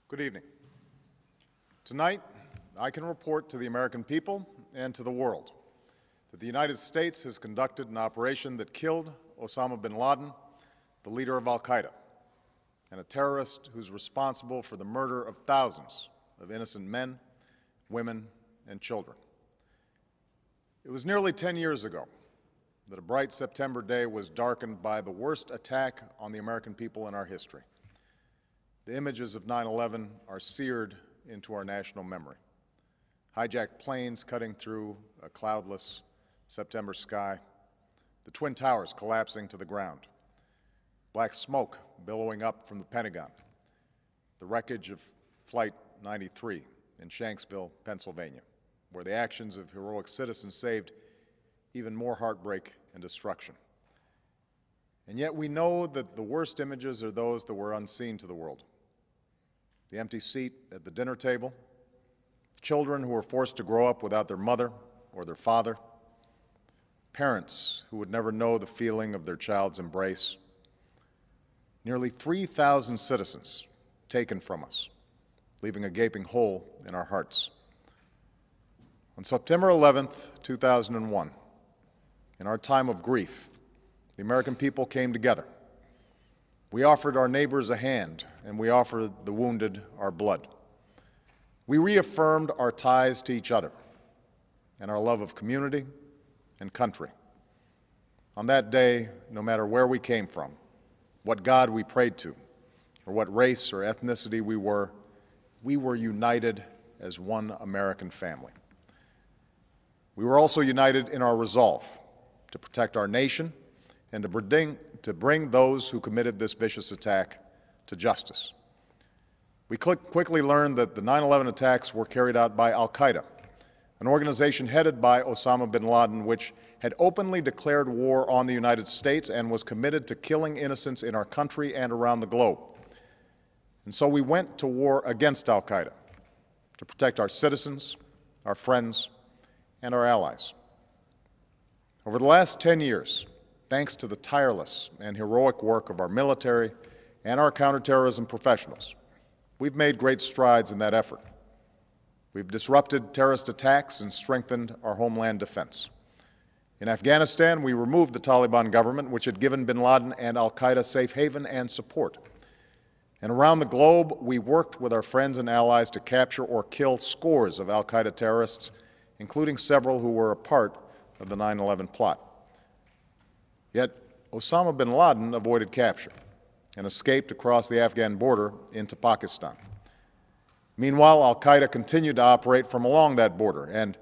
Good evening. Tonight, I can report to the American people and to the world that the United States has conducted an operation that killed Osama bin Laden, the leader of al-Qaeda, and a terrorist who's responsible for the murder of thousands of innocent men, women, and children. It was nearly 10 years ago that a bright September day was darkened by the worst attack on the American people in our history. The images of 9/11 are seared into our national memory. Hijacked planes cutting through a cloudless September sky, the Twin Towers collapsing to the ground, black smoke billowing up from the Pentagon, the wreckage of Flight 93 in Shanksville, Pennsylvania, where the actions of heroic citizens saved even more heartbreak and destruction. And yet we know that the worst images are those that were unseen to the world. The empty seat at the dinner table, children who were forced to grow up without their mother or their father, parents who would never know the feeling of their child's embrace, nearly 3,000 citizens taken from us, leaving a gaping hole in our hearts. On September 11th, 2001, in our time of grief, the American people came together. We offered our neighbors a hand, and we offered the wounded our blood. We reaffirmed our ties to each other and our love of community and country. On that day, no matter where we came from, what God we prayed to, or what race or ethnicity we were united as one American family. We were also united in our resolve to protect our nation and to bring those who committed this vicious attack to justice. We quickly learned that the 9/11 attacks were carried out by al-Qaeda, an organization headed by Osama bin Laden, which had openly declared war on the United States and was committed to killing innocents in our country and around the globe. And so we went to war against al-Qaeda to protect our citizens, our friends, and our allies. Over the last 10 years, thanks to the tireless and heroic work of our military and our counterterrorism professionals, we've made great strides in that effort. We've disrupted terrorist attacks and strengthened our homeland defense. In Afghanistan, we removed the Taliban government, which had given bin Laden and al-Qaeda safe haven and support. And around the globe, we worked with our friends and allies to capture or kill scores of al-Qaeda terrorists, including several who were a part of the 9/11 plot. Yet Osama bin Laden avoided capture and escaped across the Afghan border into Pakistan. Meanwhile, al-Qaeda continued to operate from along that border and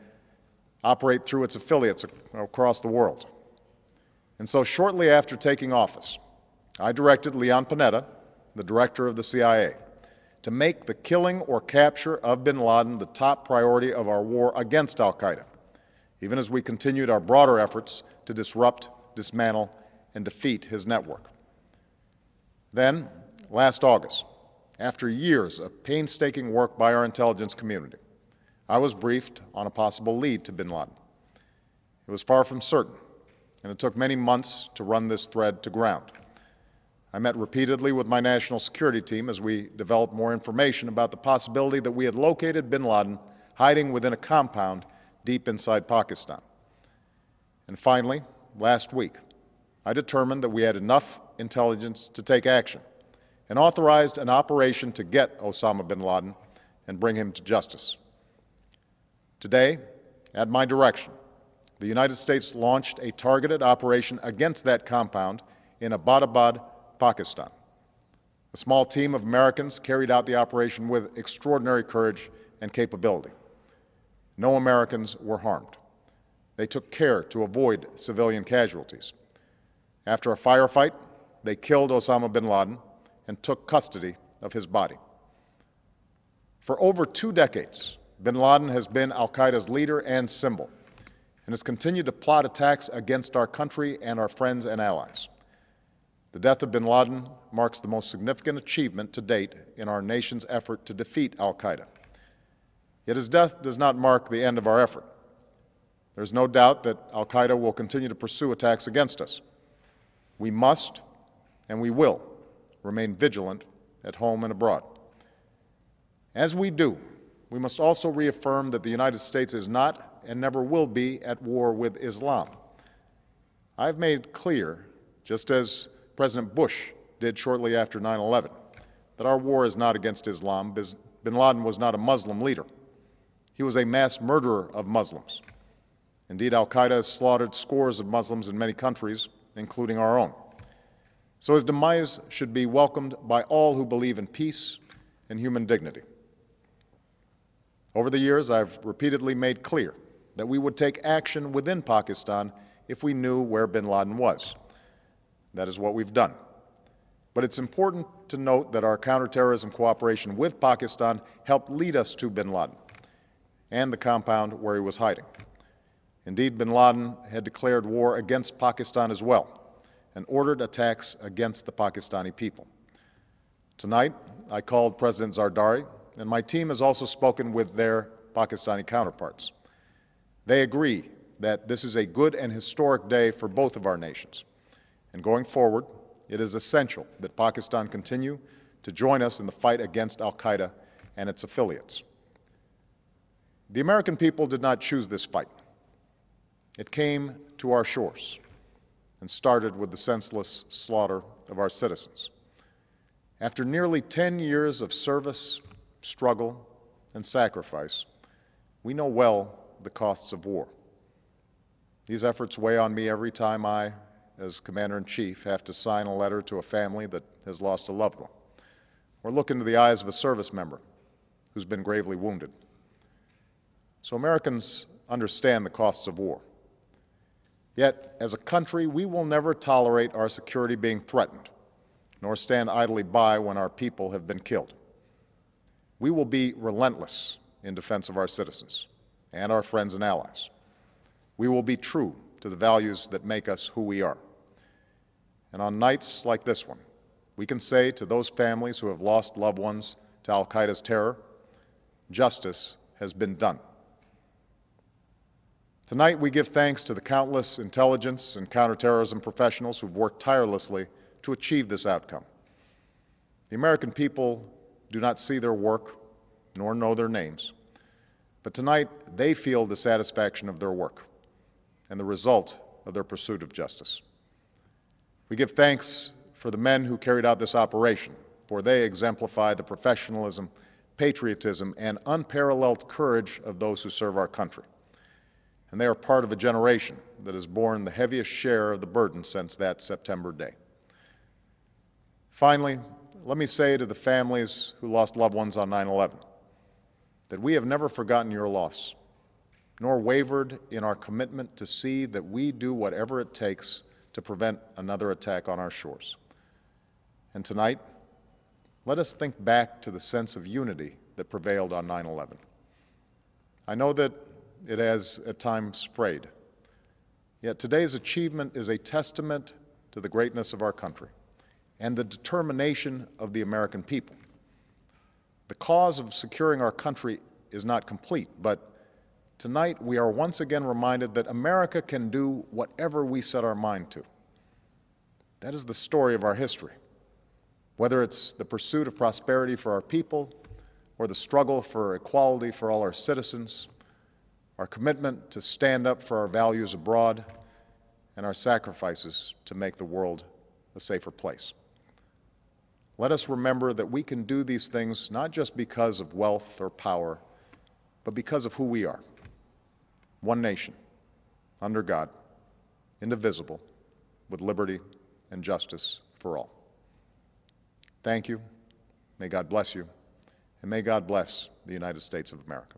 operate through its affiliates across the world. And so shortly after taking office, I directed Leon Panetta, the director of the CIA, to make the killing or capture of bin Laden the top priority of our war against al-Qaeda, even as we continued our broader efforts to disrupt, dismantle, and defeat his network. Then, last August, after years of painstaking work by our intelligence community, I was briefed on a possible lead to bin Laden. It was far from certain, and it took many months to run this thread to ground. I met repeatedly with my national security team as we developed more information about the possibility that we had located bin Laden hiding within a compound deep inside Pakistan. And finally, last week, I determined that we had enough intelligence to take action and authorized an operation to get Osama bin Laden and bring him to justice. Today, at my direction, the United States launched a targeted operation against that compound in Abbottabad, Pakistan. A small team of Americans carried out the operation with extraordinary courage and capability. No Americans were harmed. They took care to avoid civilian casualties. After a firefight, they killed Osama bin Laden and took custody of his body. For over 2 decades, bin Laden has been al-Qaeda's leader and symbol, and has continued to plot attacks against our country and our friends and allies. The death of bin Laden marks the most significant achievement to date in our nation's effort to defeat al-Qaeda. Yet his death does not mark the end of our effort. There is no doubt that al-Qaeda will continue to pursue attacks against us. We must and we will remain vigilant at home and abroad. As we do, we must also reaffirm that the United States is not and never will be at war with Islam. I've made clear, just as President Bush did shortly after 9/11, that our war is not against Islam. Bin Laden was not a Muslim leader. He was a mass murderer of Muslims. Indeed, al-Qaeda has slaughtered scores of Muslims in many countries, including our own. So his demise should be welcomed by all who believe in peace and human dignity. Over the years, I've repeatedly made clear that we would take action within Pakistan if we knew where bin Laden was. That is what we've done. But it's important to note that our counterterrorism cooperation with Pakistan helped lead us to bin Laden and the compound where he was hiding. Indeed, bin Laden had declared war against Pakistan as well and ordered attacks against the Pakistani people. Tonight, I called President Zardari, and my team has also spoken with their Pakistani counterparts. They agree that this is a good and historic day for both of our nations. And going forward, it is essential that Pakistan continue to join us in the fight against al-Qaeda and its affiliates. The American people did not choose this fight. It came to our shores and started with the senseless slaughter of our citizens. After nearly 10 years of service, struggle, and sacrifice, we know well the costs of war. These efforts weigh on me every time I, as Commander-in-Chief, have to sign a letter to a family that has lost a loved one, or look into the eyes of a service member who's been gravely wounded. So Americans understand the costs of war. Yet, as a country, we will never tolerate our security being threatened, nor stand idly by when our people have been killed. We will be relentless in defense of our citizens and our friends and allies. We will be true to the values that make us who we are. And on nights like this one, we can say to those families who have lost loved ones to al-Qaeda's terror, justice has been done. Tonight, we give thanks to the countless intelligence and counterterrorism professionals who've worked tirelessly to achieve this outcome. The American people do not see their work nor know their names, but tonight they feel the satisfaction of their work and the result of their pursuit of justice. We give thanks for the men who carried out this operation, for they exemplify the professionalism, patriotism, and unparalleled courage of those who serve our country. And they are part of a generation that has borne the heaviest share of the burden since that September day. Finally, let me say to the families who lost loved ones on 9/11 that we have never forgotten your loss, nor wavered in our commitment to see that we do whatever it takes to prevent another attack on our shores. And tonight, let us think back to the sense of unity that prevailed on 9/11. I know that it has at times frayed, yet today's achievement is a testament to the greatness of our country and the determination of the American people. The cause of securing our country is not complete, but tonight we are once again reminded that America can do whatever we set our mind to. That is the story of our history. Whether it's the pursuit of prosperity for our people or the struggle for equality for all our citizens, our commitment to stand up for our values abroad, and our sacrifices to make the world a safer place. Let us remember that we can do these things not just because of wealth or power, but because of who we are. One nation, under God, indivisible, with liberty and justice for all. Thank you. May God bless you, and may God bless the United States of America.